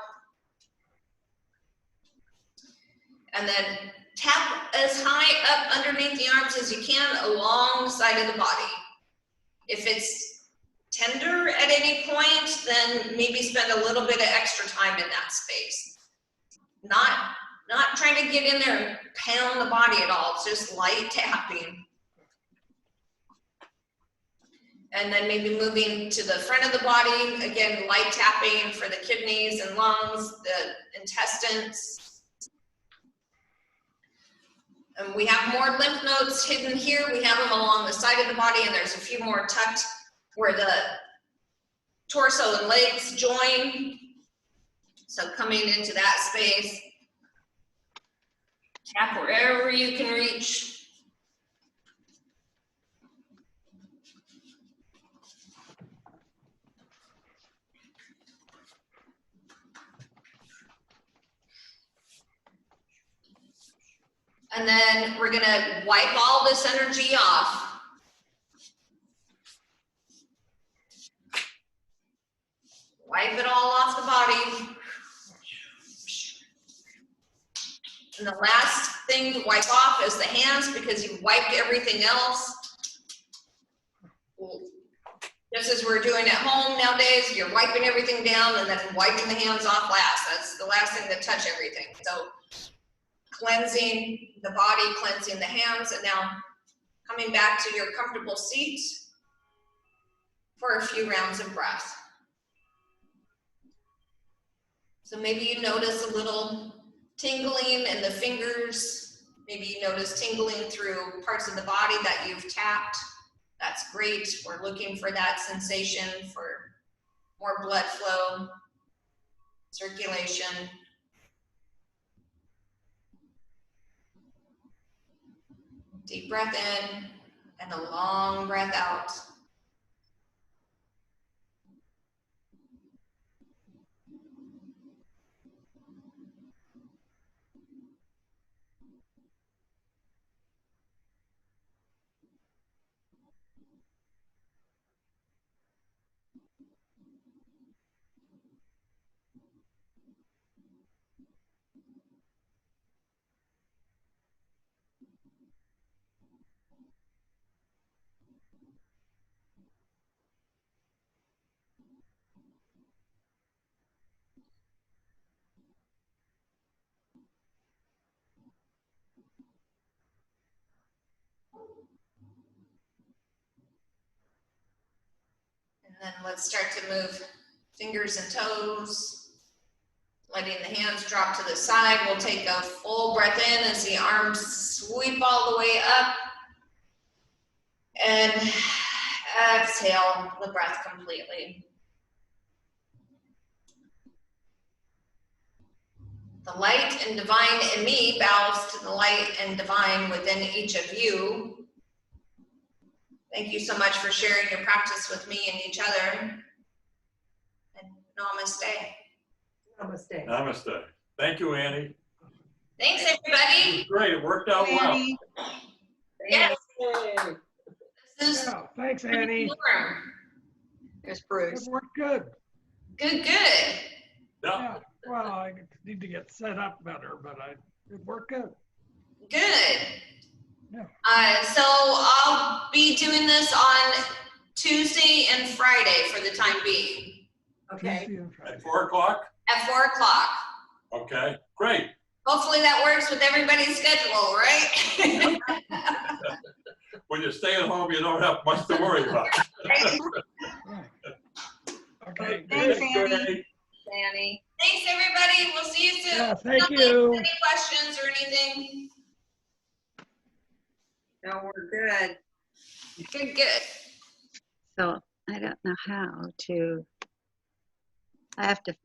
And then tap as high up underneath the arms as you can along the side of the body. If it's tender at any point, then maybe spend a little bit of extra time in that space. Not trying to get in there and pound the body at all, it's just light tapping. And then maybe moving to the front of the body, again, light tapping for the kidneys and lungs, the intestines. And we have more lymph nodes hidden here. We have them along the side of the body, and there's a few more tucked where the torso and legs join. So coming into that space, tap wherever you can reach. And then we're gonna wipe all this energy off. Wipe it all off the body. And the last thing to wipe off is the hands, because you wiped everything else. Just as we're doing at home nowadays, you're wiping everything down and then wiping the hands off last. That's the last thing to touch everything. So cleansing the body, cleansing the hands, and now coming back to your comfortable seat for a few rounds of breath. So maybe you notice a little tingling in the fingers. Maybe you notice tingling through parts of the body that you've tapped. That's great. We're looking for that sensation for more blood flow, circulation. Deep breath in and a long breath out. And then let's start to move fingers and toes, letting the hands drop to the side. We'll take a full breath in as the arms sweep all the way up. And exhale the breath completely. The light and divine in me bows to the light and divine within each of you. Thank you so much for sharing your practice with me and each other. And namaste. Namaste. Namaste. Thank you, Annie. Thanks, It everybody. was great. It worked out well. Yes, Yay. this is Yeah, thanks, Annie. warm. There's It Bruce. worked good. Good. Yeah. Yeah. Well, I need to get set up better, but it worked good. Good. Yeah. So I'll be doing this on Tuesday and Friday for the time being Okay. Tuesday and Friday. At 4 o'clock? at 4 o'clock. Okay, great. Hopefully that works with everybody's schedule, right? When you stay at home, you don't have much to worry about. Right. Okay. Thanks, good. Annie. Danny. Thanks, everybody. We'll see you soon. Yeah, thank Any you. questions or anything? No, we're good. Good, good. So I don't know how to, I have to